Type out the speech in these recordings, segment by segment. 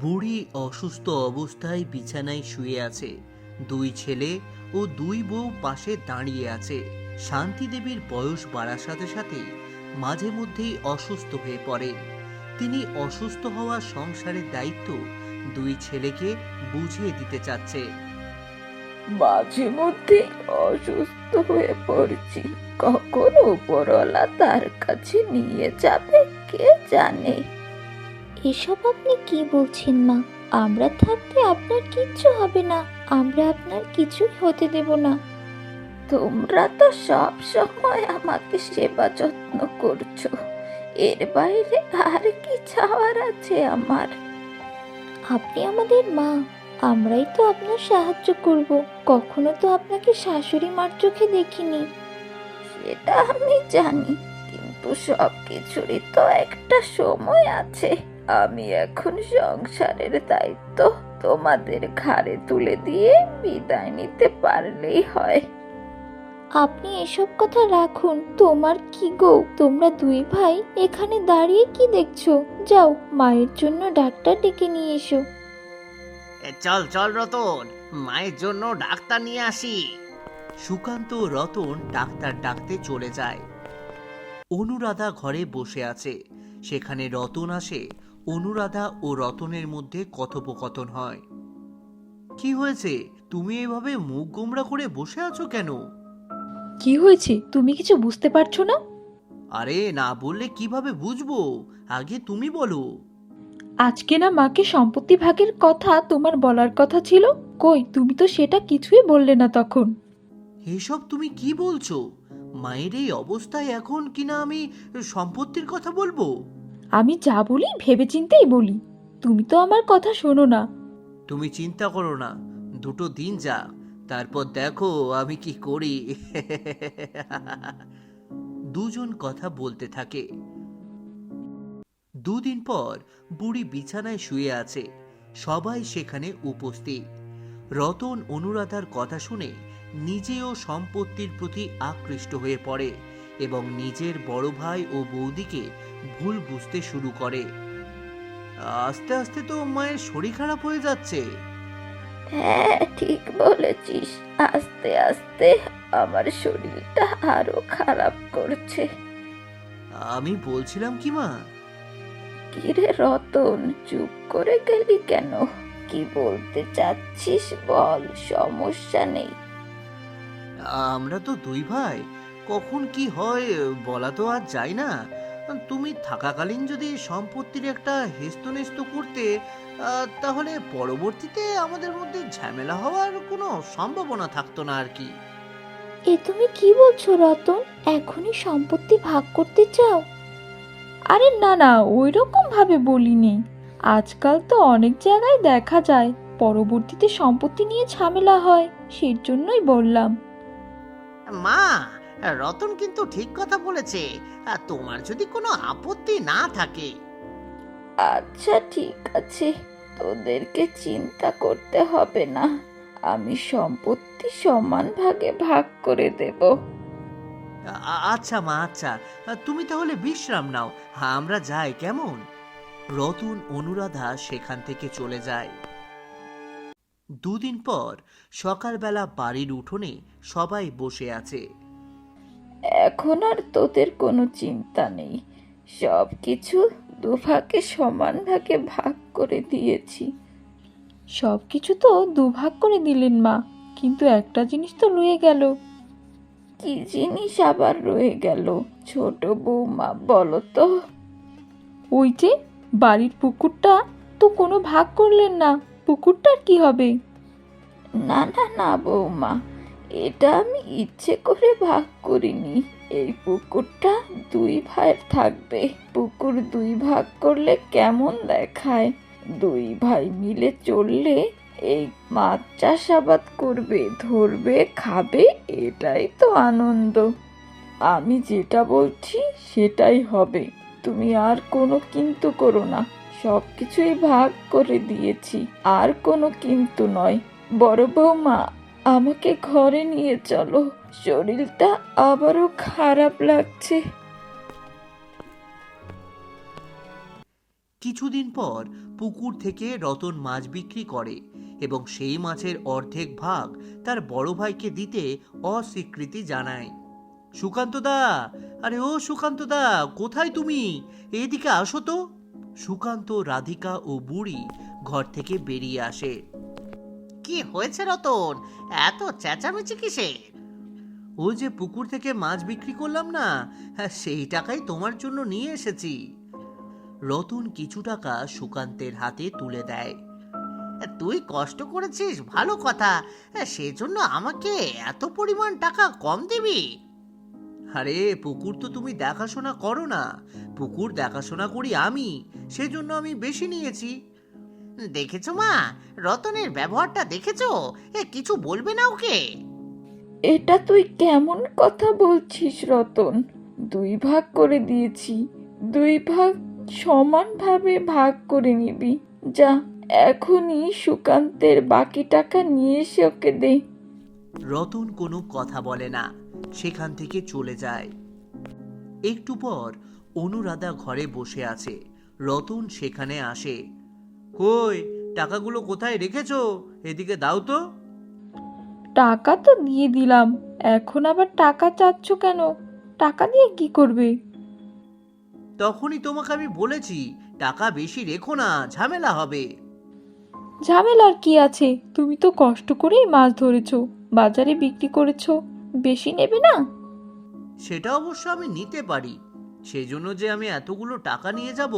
বুড়ি অসুস্থ অবস্থায় বিছানায় শুয়ে আছে। দুই ছেলে ও দুই বউ পাশে দাঁড়িয়ে আছে। শান্তি দেবীর বয়স বাড়ার সাথে সাথে মাঝে মধ্যেই অসুস্থ হয়ে পড়েন। তিনি অসুস্থ হওয়া সংসারের দায়িত্ব দুই ছেলেকে বুঝিয়ে দিতে চাচ্ছে। মাঝে মধ্যে অসুস্থ হয়ে পড়ছি, কখন উপরওয়ালা তার কাছে নিয়ে যাবে কে জানে। এসব আপনি কি বলছেন মা? আমরা থাকতে আপনার কিচ্ছু হবে না। আমরা আপনার কিছুই হতে দেব না। তোমরা তো সব সময় আমাকে সেবা যত্ন করছো, এর বাইরে আর কি চাওয়ার আছে আমার? আপনি আমাদের মা, আমরাই তো আপনার সাহায্য করব। কখনো তো আপনাকে শাশুড়ি মার চোখে দেখিনি। সেটা আমি জানি, কিন্তু সব কিছুরই তো একটা সময় আছে। আমি এখন সংসারের দায়িত্ব তোমাদের ঘাড়ে তুলে দিয়ে বিদায় নিতে পারলেই হয়। আপনি এসব কথা রাখুন। তোমার কি গো, তোমরা দুই ভাই এখানে দাঁড়িয়ে কি দেখছো? যাও, মায়ের জন্য ডাক্তার ডেকে নিয়ে এসো। চল চল রতন, মায়ের জন্য ডাক্তার নিয়ে আসি। সুকান্ত ও রতন ডাক্তার ডাকতে চলে যায়। অনুরাধা ঘরে বসে আছে। সেখানে রতন আসে। অনুরাধা ও রতনের মধ্যে কথোপকথন হয়। কি হয়েছে? তুমি এভাবে মুখ গোমড়া করে বসে আছো কেন? কি হয়েছে, তুমি কিছু বুঝতে পারছো না? আরে না বললে কিভাবে বুঝবো? আগে তুমি বলো। আজকে না মাকে সম্পত্তি ভাগের কথা তোমার বলার কথা ছিল, কই তুমি তো সেটা কিছুই বললে না তখন। এসব তুমি কি বলছো? মায়ের এই অবস্থায় এখন কিনা আমি সম্পত্তির কথা বলবো? আমি যা বলি ভেবেচিন্তেই বলি, তুমি তো আমার কথা শোনো না। তুমি চিন্তা করো না, দুটো দিন যা, তারপর দেখো আমি কি করি। দুজন কথা বলতে থাকে। দুদিন পর বুড়ি বিছানায় শুয়ে আছে। সবাই সেখানে উপস্থিত। রতন অনুরাধার কথা শুনে নিজেও সম্পত্তির প্রতি আকৃষ্ট হয়ে পড়ে এবং নিজের বড় ভাই ও বৌদিকে ভুল বুঝতে শুরু করে। আস্তে আস্তে তো মায়ের শরীর খারাপ হয়ে যাচ্ছে। হ্যাঁ, ঠিক বলেছিস। আস্তে আস্তে আমার শরীরটা আরো খারাপ করছে। আমি বলছিলাম কি মা, কিরে রতন, চুপ করে গেলি কেন? কি বলতে চাচ্ছিস বল, সমস্যা নেই। আমরা তো দুই ভাই, কখন কি হয় বলা তো আর যায় না। তুমি থাকাকালীন যদি সম্পত্তির একটা হেস্তনেস্ত করতে, তাহলে পরবর্তীতে আমাদের মধ্যে ঝামেলা হওয়ার কোনো সম্ভাবনা থাকতো না আর কি। এ তুমি কি বলছো রতন? এখনই সম্পত্তি ভাগ করতে চাও? আরে না না, ওই রকম ভাবে বলিনি। আজকাল তো অনেক জায়গায় দেখা যায় পরবর্তীতে সম্পত্তি নিয়ে ঝামেলা হয়, সেই জন্যই বললাম। মা, রতন কিন্তু ঠিক কথা বলেছে। তোমার যদি কোনো আপত্তি না থাকে। আচ্ছা ঠিক আছে, তোদেরকে চিন্তা করতে হবে না। আমি সম্পত্তি সমান ভাগে ভাগ করে দেব। আচ্ছা মা, আচ্ছা। তুমি তাহলে বিশ্রাম নাও, আমরা যাই কেমন? রতন অনুরাধা সেখান থেকে চলে যায়। দুদিন পর সকালবেলা বাড়ির উঠোনে সবাই বসে আছে। এখন আর তোদের কোনো চিন্তা নেই, সব কিছু দুভাগে সমান ভাগে ভাগ করে দিয়েছি। সব কিছু তো দুভাগ করে দিলেন মা, কিন্তু একটা জিনিস তো রয়ে গেল। কি জিনিস আবার রয়ে গেল ছোট বৌমা, বলো তো? ওই যে বাড়ির পুকুরটা তো কোনো ভাগ করলেন না, পুকুরটার কি হবে? না না না বৌমা, এটা আমি ইচ্ছে করে ভাগ করিনি। এই পুকুরটা দুই ভাইয়ের থাকবে। পুকুর দুই ভাগ করলে কেমন দেখায়? দুই ভাই মিলে চললে এই মাছ চাষাবাদ করবে, ধরবে, খাবে, এটাই তো আনন্দ। আমি যেটা বলছি সেটাই হবে, তুমি আর কোনো কিন্তু করো না। সব কিছুই ভাগ করে দিয়েছি, আর কোনো কিন্তু নয়। বড় বৌমা, আমাকে ঘরে নিয়ে চলো, শরীরটা আবারও খারাপ লাগছে। কিছুদিন পর পুকুর থেকে রতন মাছ বিক্রি করে এবং সেই মাছের অর্ধেক ভাগ তার বড় ভাইকে দিতে অস্বীকৃতি জানায়। সুকান্ত দা, আরে ও সুকান্ত দা, কোথায় তুমি? এদিকে আসো তো। সুকান্ত, রাধিকা ও বুড়ি ঘর থেকে বেরিয়ে আসে। কি হয়েছে রতন, এত চেঁচামেচি কিসের? ওই যে পুকুর থেকে মাছ বিক্রি করলাম না, সেই টাকাই তোমার জন্য নিয়ে এসেছি। রতন কিছু টাকা সুকান্তের হাতে তুলে দেয়। তুই কষ্ট করেছিস ভালো কথা, সেজন্য আমাকে এত পরিমাণ টাকা কম দিবি? আরে পুকুর তো তুমি দেখাশোনা করো না, পুকুর দেখাশোনা করি আমি, সেজন্য আমি বেশি নিয়েছি। দেখেছো মা, রতনের ব্যবহারটা দেখেছো? কিছু বলবে না ওকে? এটা তুই কেমন কথা বলছিস রতন? 2 ভাগ করে দিয়েছি, 2 ভাগ সমানভাবে ভাগ করে নিবি। যা, এখনই সুকান্তের বাকি টাকা নিয়ে এসে ওকে দে। রতন কোনো কথা বলে না, সেখান থেকে চলে যায়। একটু পর অনুরাধা ঘরে বসে আছে। রতন সেখানে আসে। কই, টাকাগুলো কোথায় রেখেছো? এদিকে দাও তো। টাকা তো দিয়ে দিলাম, এখন আবার টাকা চাচ্ছ কেন? টাকা দিয়ে কি করবে? তখনই তোমাকে আমি বলেছি টাকা বেশি রেখো না, ঝামেলা হবে। ঝামেলার কি আছে? তুমি তো কষ্ট করেই মাছ ধরেছো, বাজারে বিক্রি করেছো, বেশি নেবে না? সেটা অবশ্য আমি নিতে পারি, সেই জন্য যে আমি এতগুলো টাকা নিয়ে যাব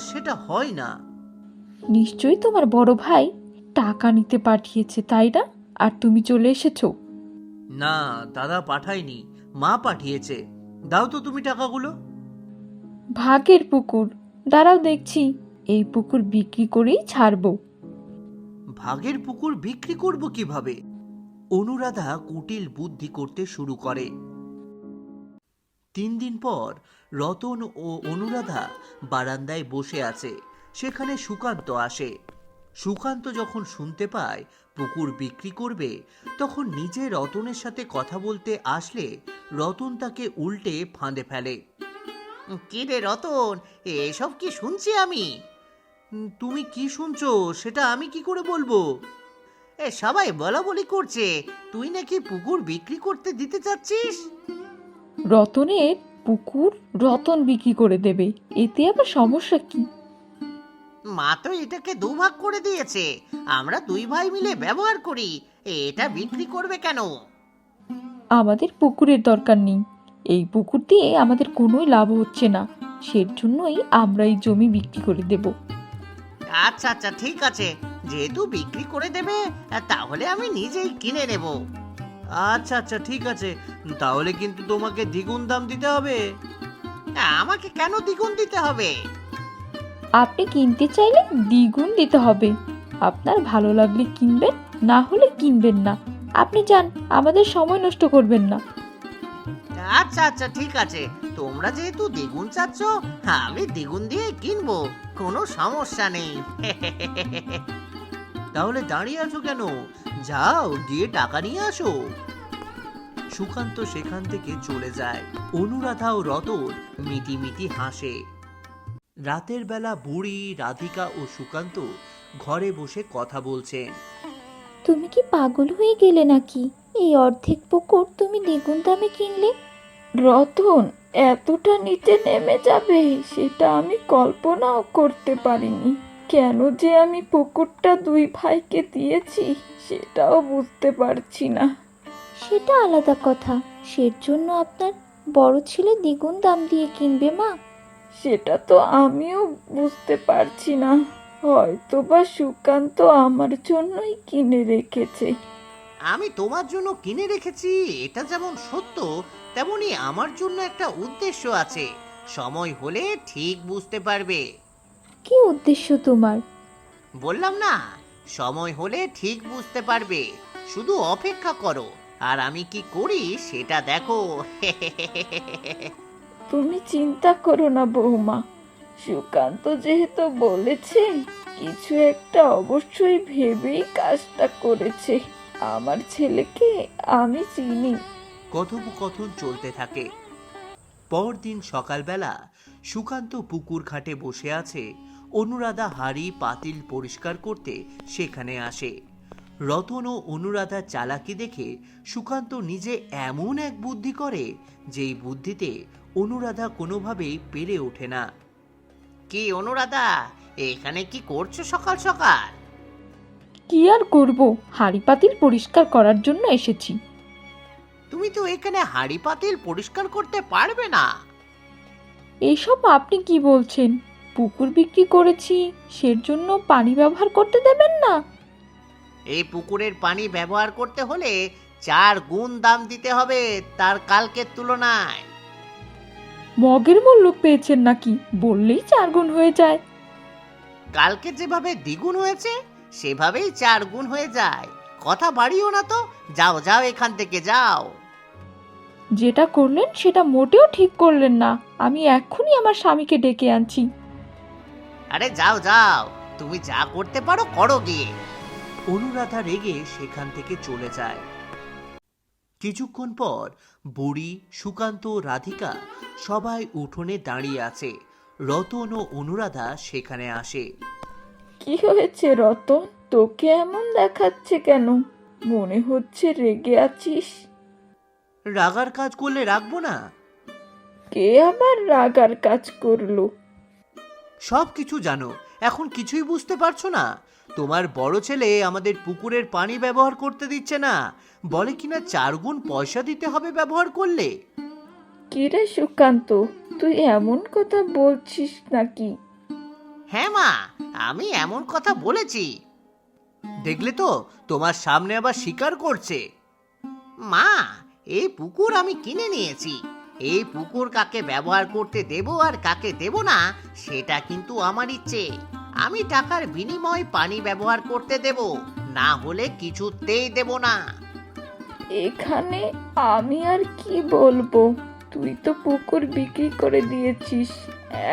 সেটা হয় না। নিশ্চয়ই তোমার বড় ভাই টাকা নিতে পাঠিয়েছে, তাই না? আর তুমি চলে এসেছো। না, দাদা পাঠায়নি, মা পাঠিয়েছে। দাও তো তুমি টাকাগুলো। ভাগের পুকুর, দাঁড়াও দেখছি, এই পুকুর বিক্রি করেই ছাড়বো। ভাগের পুকুর বিক্রি করব কিভাবে? অনুরাধা কুটিল বুদ্ধি করতে শুরু করে। 3 দিন পর রতন ও অনুরাধা বারান্দায় বসে আছে। সেখানে সুকান্ত আসে। সুকান্ত যখন শুনতে পায় পুকুর বিক্রি করবে, তখন নিজে রতনের সাথে কথা বলতে আসলে রতন তাকে উল্টে ফাঁদে ফেলে। কি রে রতন, এসব কি শুনছি আমি? তুমি কি শুনছো সেটা আমি কি করে বলবো? সবাই বলা বলি করছে তুই নাকি পুকুর বিক্রি করতে দিতে চাচ্ছিস। রতনের পুকুর রতন বিক্রি করে দেবে, এতে আবার সমস্যা কি? মা তো এটাকে 2 ভাগ করে দিয়েছে, আমরা 2 ভাই মিলে ব্যবহার করি, এটা বিক্রি করবে কেন? আমাদের পুকুরের দরকার নেই, এই পুকুর দিয়ে আমাদের কোনো লাভ হচ্ছে না, সেজন্যই আমরা এই জমি বিক্রি করে দেব। আচ্ছা আচ্ছা ঠিক আছে, যেহেতু বিক্রি করে দেবে তাহলে আমি নিজেই কিনে নেব। আচ্ছা আচ্ছা ঠিক আছে, তাহলে কিন্তু তোমাকে দ্বিগুণ দাম দিতে হবে। আমাকে কেন দ্বিগুণ দিতে হবে? আপনি কিনতে চাইলে দ্বিগুণ দিতে হবে, আপনার ভালো লাগলে কিনবেন, না হলে কিনবেন না। আপনি যান, আমাদের সময় নষ্ট করবেন না। আচ্ছা আচ্ছা ঠিক আছে, তোমরা যেহেতু দ্বিগুণ চাচ্ছ, আমি দ্বিগুণ দিয়ে কিনবো, কোনো সমস্যা নেই। তাহলে দাঁড়িয়ে আছো কেন? যাও গিয়ে টাকা নিয়ে আসো। সুকান্ত সেখান থেকে চলে যায়। অনুরাধা ও রতন মিটিমিটি হাসে। রাতের বেলা বুড়ি, রাধিকা ও সুকান্ত ঘরে বসে কথা বলছেন। তুমি কি পাগল হয়ে গেলে নাকি? এই অর্ধেক পুকুর তুমি দ্বিগুণ দামে কিনলে? রতন এতটা নিচে নেমে যাবে সেটা আমি কল্পনাও করতে পারিনি। কেন যে আমি পুকুরটা 2 ভাইকে দিয়েছি সেটাও বুঝতে পারছি না। সেটা আলাদা কথা, সের জন্য আপনার বড় ছেলে দ্বিগুণ দাম দিয়ে কিনবে মা। সেটা তো আমিও বুঝতে পারছি না, হয়তো বা সুকান্ত আমার জন্যই কিনে রেখেছে। আমি তোমার জন্য কিনে রেখেছি এটা যেমন সত্য, তেমনি আমার জন্য একটা উদ্দেশ্য আছে, সময় হলে ঠিক বুঝতে পারবে। কি উদ্দেশ্য তোমার? বললাম না, সময় হলে ঠিক বুঝতে পারবে, শুধু অপেক্ষা করো আর আমি কি করি সেটা দেখো। তুমি চিন্তা করো না বৌমা, সুকান্ত যেহেতু বলেছে কিছু একটা অবশ্যই ভেবেই কাজটা করেছে। আমার ছেলেকে আমি চিনি। কথোপকথন চলতে থাকে। পরদিন সকালবেলা সুকান্ত পুকুর ঘাটে বসে আছে। অনুরাধা হাঁড়ি পাতিল পরিষ্কার করতে সেখানে আসে। রতন ও অনুরাধার চালাকি দেখে সুকান্ত নিজে এমন এক বুদ্ধি করে যেই বুদ্ধিতে অনুরাধা কোনোভাবেই পেরে ওঠে না। কি অনুরাধা, এখানে কি করছো সকাল সকাল? কি আর করব, হাঁড়ি পাতিল পরিষ্কার করার জন্য এসেছি। তুমি তো এখানে হাঁড়ি পাতিল পরিষ্কার করতে পারবে না। এইসব আপনি কি বলছেন? পুকুর বিক্রি করেছি, সের জন্য পানি ব্যবহার করতে দেবেন না? এই পুকুরের পানি ব্যবহার করতে হলে 4 গুণ দাম দিতে হবে তার কালকের তুলনায়। মগের মূল্য পেয়েছেন নাকি? বললেই 4 গুণ হয়ে যায়। কালকে যেভাবে দ্বিগুণ হয়েছে সেভাবেই 4 গুণ হয়ে যায়। কথা বাড়িও না তো, যাও যাও এখান থেকে যাও। যেটা করলেন সেটা মোটেও ঠিক করলেন না। আমি এক্ষুনি আমার স্বামীকে ডেকে আনছি। আরে যাও যাও, তুমি যা করতে পারো করো গিয়ে। অনুরাধা রেগে সেখান থেকে চলে যায়। কিছুক্ষণ পর বুড়ি, সুকান্ত, রাধিকা সবাই উঠোনে দাঁড়িয়ে আছে। রতন ও অনুরাধা সেখানে আসে। কি হয়েছে রতন, তোকে এমন দেখাচ্ছে কেন? মনে হচ্ছে রেগে আছিস। রাগার কাজ করলে রাখবো না? কে আবার রাগার কাজ করলো? সব কিছু জানো, এখন কিছুই বুঝতে পারছো না? তোমার বড় ছেলে আমাদের পুকুরের পানি ব্যবহার করতে দিচ্ছে না, বলে কিনা 4 গুণ পয়সা দিতে হবে ব্যবহার করলে। কিরে সুকান্ত, তুই এমন কথা বলছিস নাকি? হ্যাঁ মা, আমি এমন কথা বলেছি। দেখলে তো, তোমার সামনে আবার স্বীকার করছে। মা, এই পুকুর আমি কিনে নিয়েছি। এই পুকুর কাকে ব্যবহার করতে দেব আর কাকে দেব না সেটা কিন্তু আমার ইচ্ছে। আমি টাকার বিনিময়ে পানি ব্যবহার করতে দেব, না হলে কিছুতেই দেব না। এখানে আমি আর কি বলবো? তুই তো পুকুর বিক্রি করে দিয়েছিস।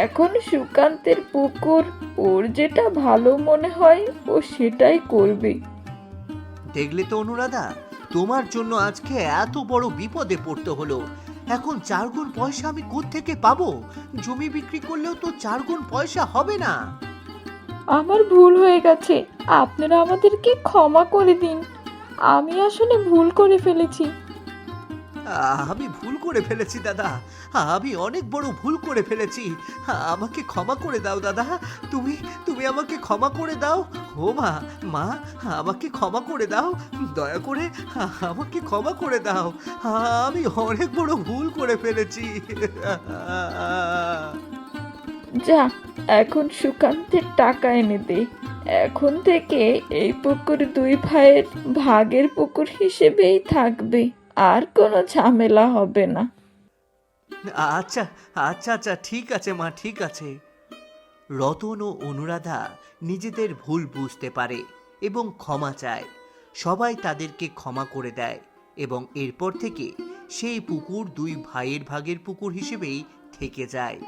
এখন সুকান্তের পুকুর, ওর যেটা ভালো মনে হয় ও সেটাই করবে। দেখলে তো অনুরাধা, তোমার জন্য আজকে এত বড় বিপদে পড়তে হলো। এখন 4 গুণ পয়সা আমি কোত্থেকে পাবো? জমি বিক্রি করলেও তো 4 গুণ পয়সা হবে না। আমার ভুল হয়ে গেছে, আপনারা আমাদেরকে ক্ষমা করে দিন। আমি আসলে ভুল করে ফেলেছি। আমি ভুল করে ফেলেছি দাদা, আমি অনেক বড় ভুল করে ফেলেছি। আমাকে ক্ষমা করে দাও দাদা, তুমি তুমি আমাকে ক্ষমা করে দাও। ও মা, মা, আমাকে ক্ষমা করে দাও, দয়া করে আমাকে ক্ষমা করে দাও। আমি অনেক বড় ভুল করে ফেলেছি। যা, এখন সুকান্তের টাকা এনে দে। এখন থেকে এই পুকুর দুই ভাইয়ের ভাগের পুকুর হিসেবেই থাকবে, আর কোনো ঝামেলা হবে না। আচ্ছা আচ্ছা আচ্ছা, ঠিক আছে মা, ঠিক আছে। রতন ও অনুরাধা নিজেদের ভুল বুঝতে পারে এবং ক্ষমা চায়। সবাই তাদেরকে ক্ষমা করে দেয় এবং এরপর থেকে সেই পুকুর 2 ভাইয়ের ভাগের পুকুর হিসেবেই থেকে যায়।